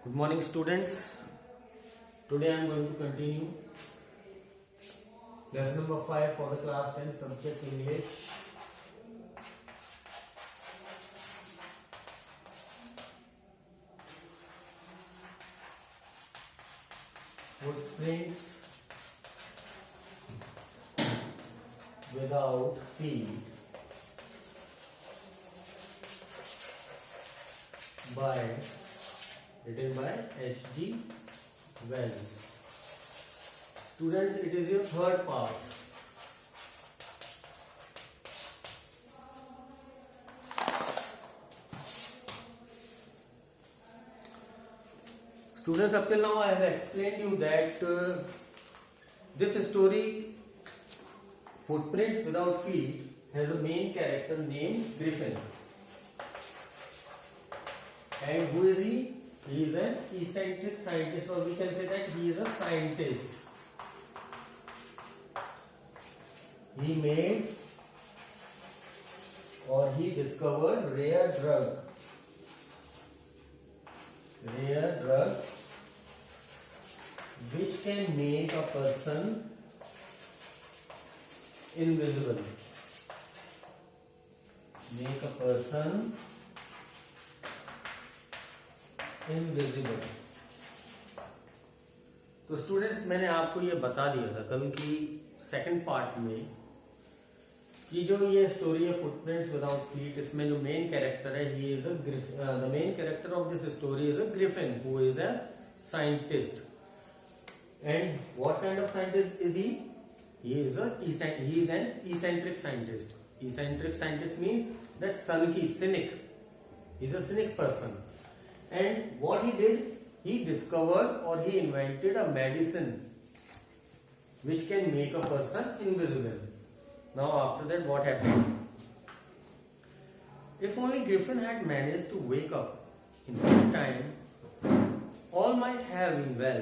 Good morning, students. Today I am going to continue lesson number 5 for the class 10 subject English. Footprints without feet written by H.G. Wells. Students, it is your third part. Students, up till now I have explained you that this story, Footprints Without Feet, has a main character named Griffin. And who is he? He is an eccentric scientist, or we can say that he is a scientist. He made or he discovered rare drug which can make a person invisible. Make a person invisible. तो students, मैंने आपको ये बता दिया था कल की second part में कि जो ये स्टोरी है फुटप्रिंट्स विदाउट फीट, इसमें जो मेन कैरेक्टर है he is the main character of this story is a Griffin who is a scientist. And what kind of scientist is he? He is an eccentric scientist. Eccentric scientist means that sulky, cynic. He is a cynic person. And what he did, he discovered or he invented a medicine which can make a person invisible. Now after that, what happened? If only Griffin had managed to wake up in that time, all might have been well.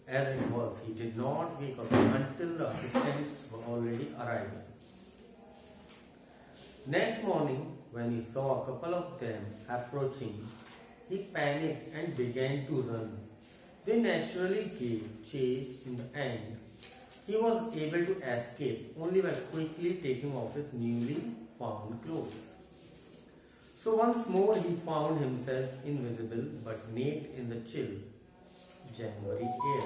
As it was, he did not wake up until the assistants were already arriving. Next morning, when he saw a couple of them approaching, he panicked and began to run. They naturally gave chase. In the end, he was able to escape only by quickly taking off his newly found clothes. So once more he found himself invisible but naked in the chill January air.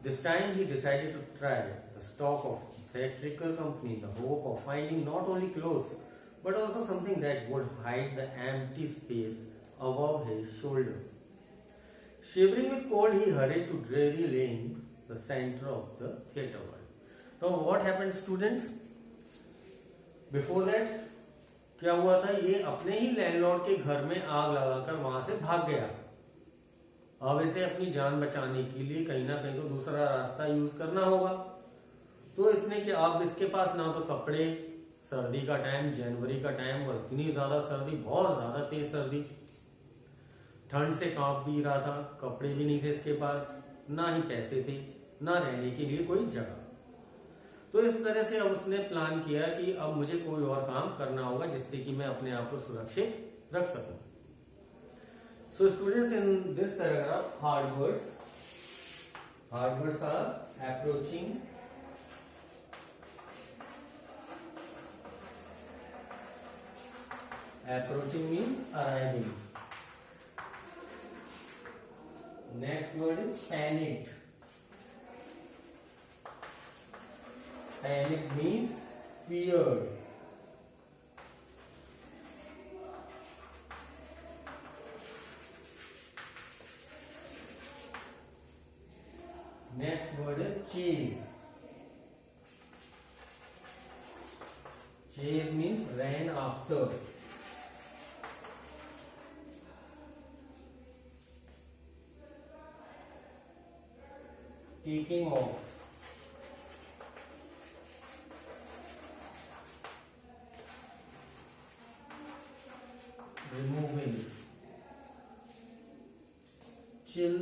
This time he decided to try the stock of theatrical company in the hope of finding not only clothes but also something that would hide the empty space above his shoulders. Shivering with cold, he hurried to Drury Lane, the center of the theatre world. Now what happened, students? Before that, क्या हुआ था? ये अपने ही landlord के घर में आग लगाकर वहां से भाग गया. अब इसे अपनी जान बचाने के लिए कहीं ना कहीं तो दूसरा रास्ता यूज करना होगा. तो इसने कि अब इसके पास ना तो कपड़े, सर्दी का टाइम, जनवरी का टाइम, और इतनी ज्यादा सर्दी, बहुत ज्यादा तेज सर्दी, ठंड से कांप भी रहा था, कपड़े भी नहीं थे इसके पास, ना ही पैसे थे, ना रहने के लिए कोई जगह. तो इस तरह से अब उसने प्लान किया कि अब मुझे कोई और काम करना होगा जिससे कि मैं अपने आप को सुरक्षित रख सकूं. So students, in this paragraph, hard words are approaching. Approaching means arriving. Next word is panicked. Panic means feared. Next word is chase. Chase means ran after. Taking off. Removing. Chill.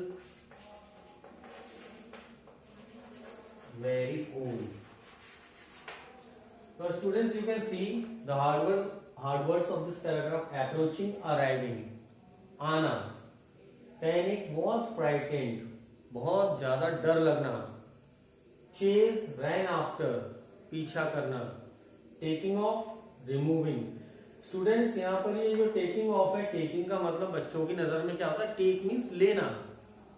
Very old. Now students, you can see the hard words of this paragraph: approaching, arriving, आना. Panic was frightened, बहुत ज्यादा डर लगना, chase रैन after, पीछा करना, taking of removing. Students यहाँ पर ये जो टेकिंग ऑफ है, टेकिंग का मतलब बच्चों की नजर में क्या होता है, टेक मीन्स लेना,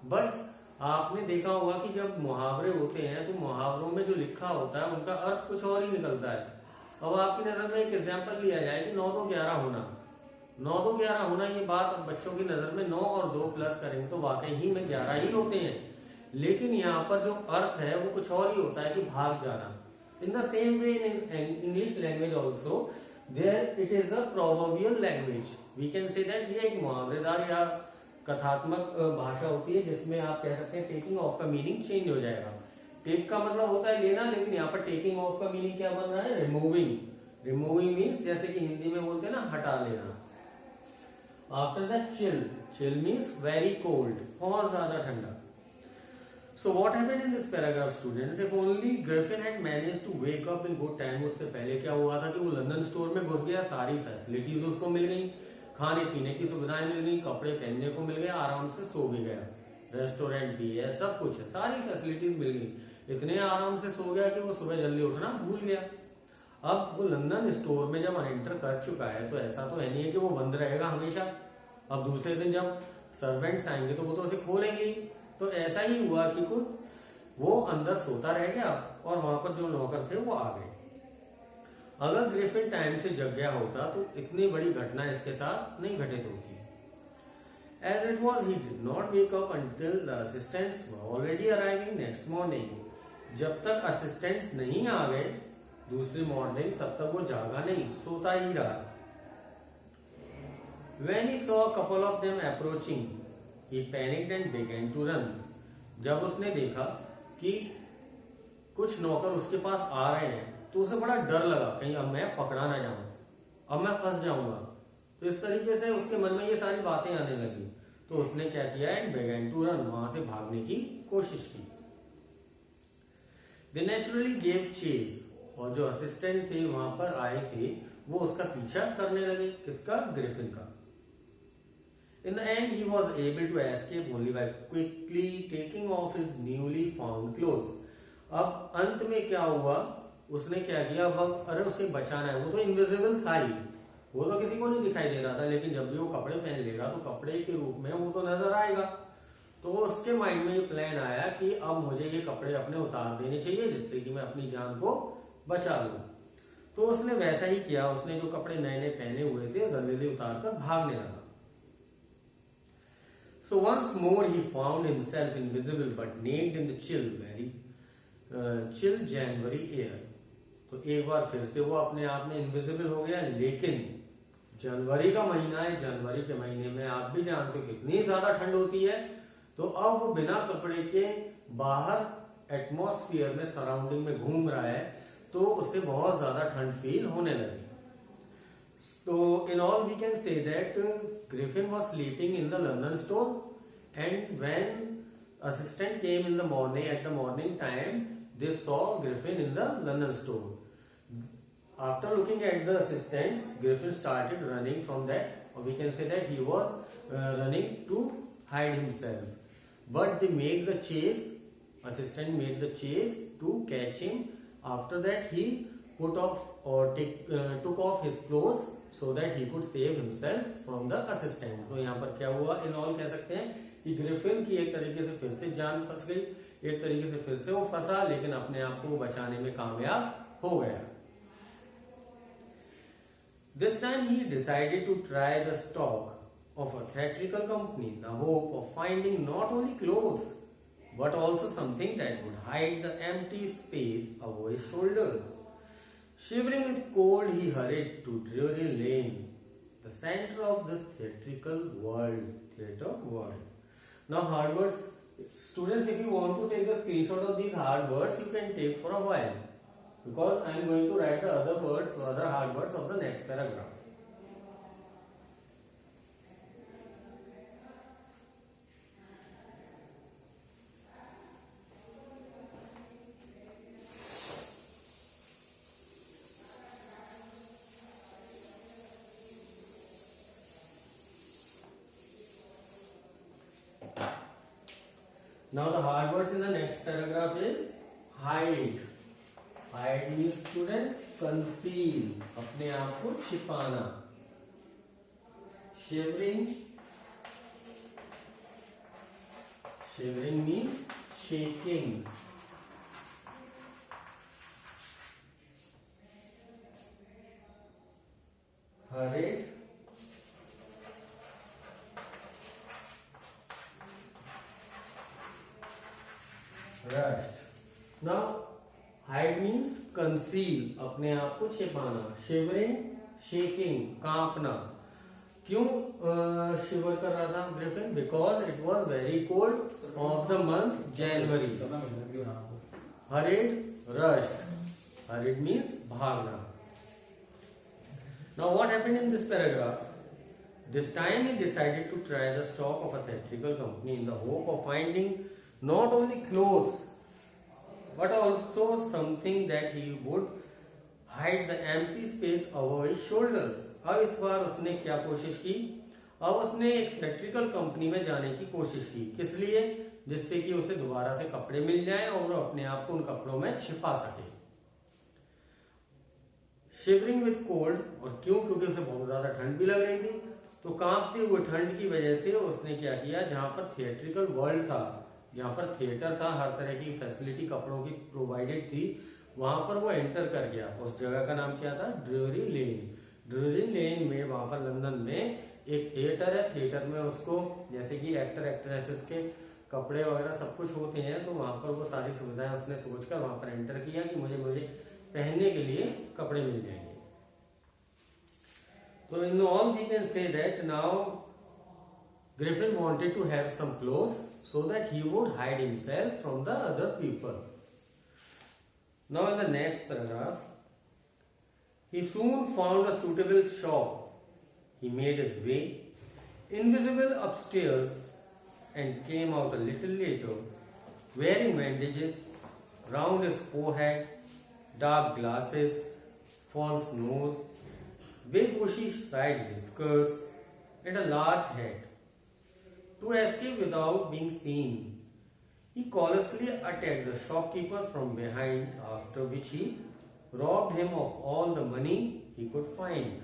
बट आपने देखा होगा कि जब मुहावरे होते हैं तो मुहावरों में जो लिखा होता है उनका अर्थ कुछ और ही निकलता है। अब आपकी नजर में एक एग्जाम्पल लिया जाए कि 9 2 11 होना, 9 2 11 होना, ये बात अब बच्चों की नजर में 9 और 2 प्लस करेंगे तो वाकई ही में 11 ही होते हैं, लेकिन यहाँ पर जो अर्थ है वो कुछ और ही होता है कि भाग जाना। In the same way in English language also there it is a proverbial language, we can say that ये एक मुहावरेदार या कथात्मक भाषा होती है जिसमें आप कह सकते हैं टेकिंग ऑफ का मीनिंग चेंज हो जाएगा। टेक का मतलब होता है लेना, लेकिन यहाँ पर टेकिंग ऑफ का मीनिंग क्या बन रहा है, रिमूविंग। रिमूविंग मीन्स जैसे कि हिंदी में बोलते हैं ना, हटा लेना। After the chill, chill means very cold, बहुत ज्यादा ठंडा। So what happened in this paragraph, students? If only Griffin had managed to wake up in good time, उससे पहले क्या हुआ था कि वो लंदन स्टोर में घुस गया, सारी फैसिलिटीज उसको मिल गई, खाने पीने की सुविधाएं मिल गई, कपड़े पहनने को मिल गए, आराम से सो भी गया, रेस्टोरेंट भी है, सब कुछ है, सारी फैसिलिटीज मिल गई, इतने आराम से सो गया कि वो सुबह जल्दी उठना भूल गया। अब वो लंदन स्टोर में जब एंटर कर चुका है तो ऐसा तो है नहीं है कि वो बंद रहेगा हमेशा। अब दूसरे दिन जब सर्वेंट्स आएंगे तो वो तो उसे खोलेंगे ही। तो ऐसा ही हुआ कि कुछ वो अंदर सोता रह गया और वहां पर जो नौकर थे वो आ गए। अगर ग्रिफिन टाइम से जग गया होता तो इतनी बड़ी घटना इसके साथ नहीं घटित होती। As it was, he did not wake up until the assistants were already arriving next morning. जब तक असिस्टेंट्स नहीं आ गए दूसरी मॉर्निंग तब तक वो जागा नहीं, सोता ही रहा। When he saw a couple of them approaching, he panicked and began to run. जब उसने देखा कि कुछ नौकर उसके पास आ रहे हैं तो उसे बड़ा डर लगा, कहीं अब मैं पकड़ा ना जाऊं, अब मैं फंस जाऊंगा। तो इस तरीके से उसके मन में ये सारी बातें आने लगी, तो उसने क्या किया, एंड began to run, वहां से भागने की कोशिश की। They naturally gave chase, और जो असिस्टेंट थे वहां पर आए थे वो उसका पीछा करने लगे, किसका, ग्रिफिन का। In the end, he was able to escape only by quickly taking off his newly found clothes. अब अंत में क्या हुआ, उसने क्या किया, अब अरे उसे बचाना है, वो तो इनविजिबल था ही, वो तो किसी को नहीं दिखाई दे रहा था, लेकिन जब भी वो कपड़े पहन लेगा तो कपड़े के रूप में वो तो नजर आएगा। तो उसके माइंड में ये प्लान आया कि अब मुझे ये कपड़े अपने उतार देने चाहिए जिससे कि मैं अपनी जान को बचा लूं। तो उसने वैसा ही किया, उसने जो कपड़े नए नए पहने हुए थे जल्दी उतार कर भागने लगा। So once more he found himself invisible but naked in the chill January air. तो एक बार फिर से वो अपने आप में इनविजिबल हो गया, लेकिन जनवरी का महीना है, जनवरी के महीने में आप भी जानते हो कितनी ज्यादा ठंड होती है। तो अब वो बिना कपड़े के बाहर एटमॉस्फेयर में, सराउंडिंग में घूम रहा है, तो उससे बहुत ज्यादा ठंड फील होने लगी। So in all we can say that Griffin was sleeping in the London store, and when assistant came in the morning at the morning time, they saw Griffin in the London store. After looking at the assistants, Griffin started running from that, or we can say that he was running to hide himself. But they made the chase. Assistant made the chase to catch him. After that, he put off or took off his clothes so that he could save himself from the assistant. तो यहाँ पर क्या हुआ, in all कह सकते हैं कि Griffin की एक तरीके से फिर से जान फंस गई, एक तरीके से फिर से वो फंसा, लेकिन अपने आप को बचाने में कामयाब हो गया। This time he decided to try the stock of a theatrical company, the hope of finding not only clothes but also something that would hide the empty space above his shoulders. Shivering with cold, he hurried to Drury Lane, the center of the theater world. Now, hard words, students, if you want to take the screenshot of these hard words, you can take for a while, because I am going to write the other words, other hard words of the next paragraph. Now the hard words in the next paragraph is hide. Hide means students conceal, अपने आप को छिपाना. Shivering. Shivering means shaking. Hurried. Rushed. Now hide means conceal, अपने आप को छिपाना. Shivering, shaking, कांपना. क्यों शिवर कर रहा था Griffin? Because it was very cold of the month January. Horrid, rushed. Horrid means भागना. Now what happened in this paragraph? This time he decided to try the stock of a theatrical company in the hope of finding not only clothes but also something that he would hide the empty space over his shoulders. अब इस बार उसने क्या कोशिश की? अब उसने एक electrical company में जाने की कोशिश की. किस लिए? जिससे कि उसे दोबारा से कपड़े मिल जाएं और वो अपने आप को उन कपड़ों में छिपा सके. शिवरिंग विद कोल्ड, और क्यों? क्योंकि उसे बहुत ज्यादा ठंड भी लग रही थी. तो कांपते हुए ठंड की वजह से उसने क्या किया, जहां पर थिएट्रिकल वर्ल्ड था, जहां पर थिएटर था, हर तरह की फैसिलिटी कपड़ों की प्रोवाइडेड थी, वहां पर वो एंटर कर गया. उस जगह का नाम क्या था? ड्रूरी लेन. ड्रूरी लेन में, वहां पर लंदन में एक थिएटर है. थिएटर में उसको जैसे कि एक्टर एक्ट्रेसेस के कपड़े वगैरह सब कुछ होते हैं, तो वहां पर वो सारी सुविधाएं उसने सोचकर वहां पर एंटर किया कि मुझे पहनने के लिए कपड़े मिल जाएंगे. तो in all we can say that now Griffin wanted to have some clothes so that he would hide himself from the other people. Now in the next paragraph, he soon found a suitable shop. He made his way invisible upstairs and came out a little later, wearing bandages round his forehead, dark glasses, false nose, big bushy side whiskers, and a large hat. To escape without being seen, he callously attacked the shopkeeper from behind, after which he robbed him of all the money he could find.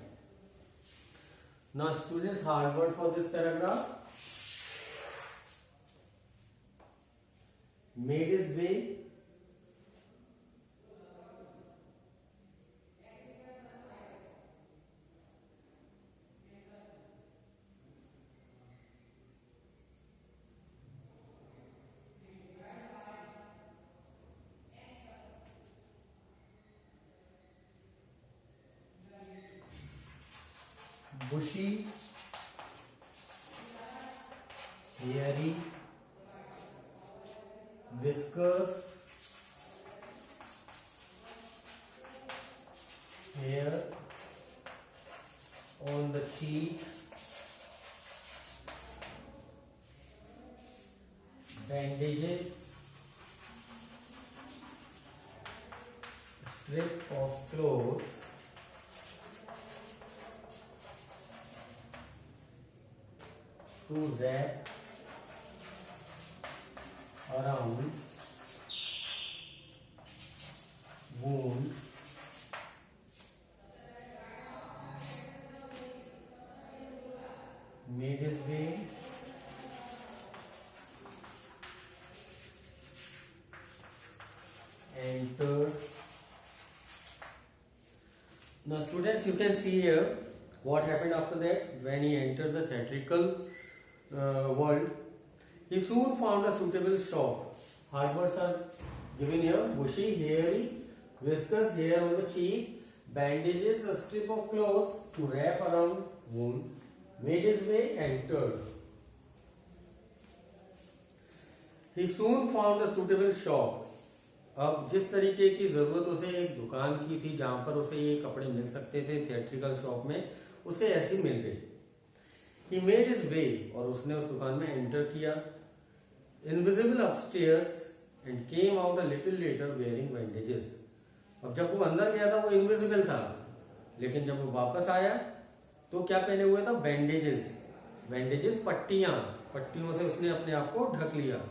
Now students, hard word for this paragraph. Made his way. Bushy, hairy, whiskers, hair on the cheek, bandages, strip of clothes, to wrap around wound, made his way entered. Now students, you can see here what happened after that. When he entered the theatrical world, he soon found a suitable shop. Hard words are given here: bushy, hairy, whiskers, hair on the cheek, bandages, a strip of clothes to wrap around wound, made his way, entered. He soon found a suitable shop. अब जिस तरीके की जरूरत उसे एक दुकान की थी जहां पर उसे ये कपड़े मिल सकते थे थिएट्रिकल शॉप में, उसे ऐसी मिल गई. He made his way, और उसने उस दुकान में एंटर किया. Invisible upstairs and came out a little later wearing bandages. अब जब वो अंदर गया था वो इनविजिबल था, लेकिन जब वो वापस आया तो क्या पहने हुए था? बैंडेजेस. बैंडेजेस पट्टियां, पट्टियों से उसने अपने आप को ढक लिया.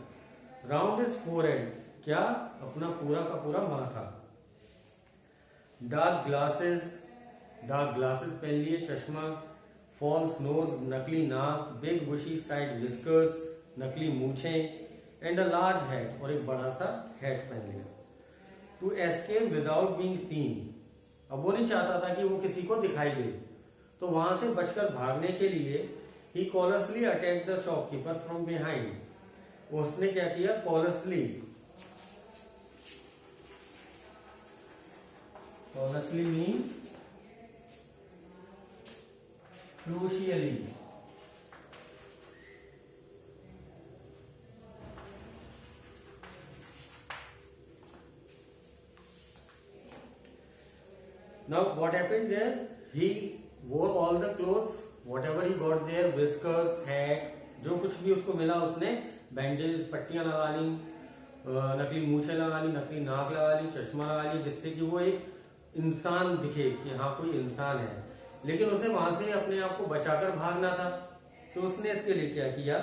राउंड इज फोरहेड, क्या अपना पूरा का पूरा माथा। डार्क ग्लासेस पहन लिए, चश्मा। फॉल्स नोज, नकली नाक। बिग बुशी साइड विस्कर्स, नकली मूछें। एंड अ लार्ज हेड, और एक बड़ा सा हेड पहन लिया। To escape without being seen, अब वो नहीं चाहता था कि वो किसी को दिखाई दे, तो वहां से बचकर भागने के लिए he callously attack the shopkeeper from behind. उसने क्या किया, callously means crucially, now what happened there, he wore all the clothes whatever he got there, whiskers, hat, जो कुछ भी उसको मिला उसने बैंडेज, पट्टियां लगा ली, नकली मूछें लगा ली, नकली नाक लगा ली, चश्मा लगा ली, जिससे कि वो एक इंसान दिखे कि हाँ कोई इंसान है। लेकिन उसे वहां से अपने आप को बचाकर भागना था, तो उसने इसके लिए क्या किया,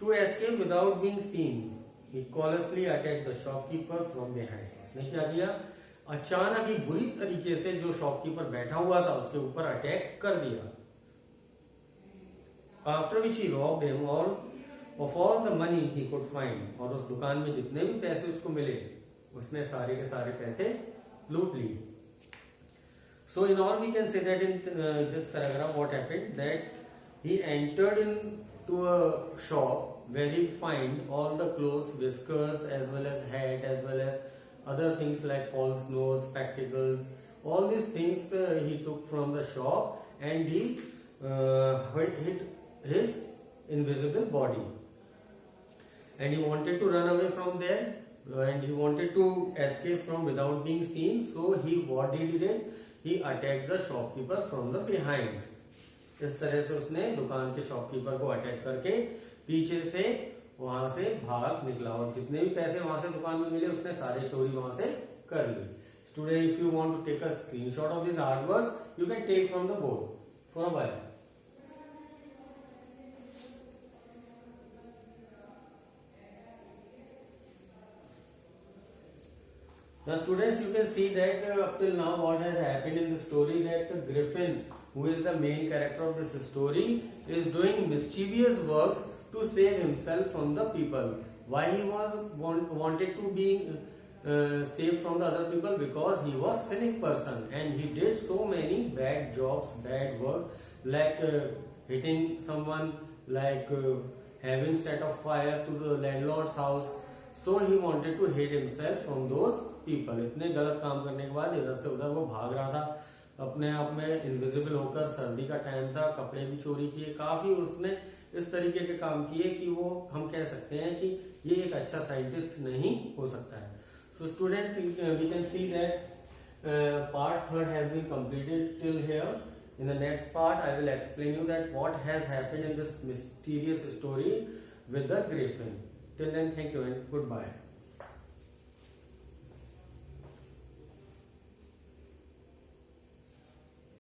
to escape without being seen he callously attack the shopkeeper from behind. उसने क्या किया, अचानक ही बुरी तरीके से जो शॉपकीपर बैठा हुआ था उसके ऊपर अटैक कर दिया। After which he robbed him all the money he could find, और उस दुकान में जितने भी पैसे उसको मिले उसने सारे के सारे पैसे लूट लिए। So in all we can say that in this paragraph what happened, that he entered into a shop where he find all the clothes, whiskers as well as hat as well as other things like false nose, spectacles, all these things he took from the shop, and he hid his invisible body, and he wanted to run away from there, and he wanted to escape from without being seen. So what he did, he attacked the shopkeeper from the behind. इस तरह से उसने दुकान के shopkeeper को attack करके पीछे से वहां से भाग निकला, और जितने भी पैसे वहां से दुकान में मिले उसने सारे चोरी वहां से कर ली। Student, if you want to take a screenshot of this hard words, you can take from the board for a while. Now students, you can see that up till now what has happened in the story, that Griffin, who is the main character of this story, is doing mischievous works to save himself from the people. Why he was wanted to be saved from the other people? Because he was cynic person and he did so many bad jobs, bad work, like hitting someone, like having set of fire to the landlord's house. So he wanted to hide himself from those people. इतने गलत काम करने के बाद इधर से उधर वो भाग रहा था अपने आप में इनविजिबल होकर। सर्दी का टाइम था, कपड़े भी चोरी किए, काफी उसने इस तरीके के काम किए कि वो हम कह सकते हैं कि ये एक अच्छा साइंटिस्ट नहीं हो सकता है। So student, we can see that part 3 has been completed till here. In the next part, I will explain you that what has happened in this mysterious story with the Griffin. Till then, thank you and goodbye.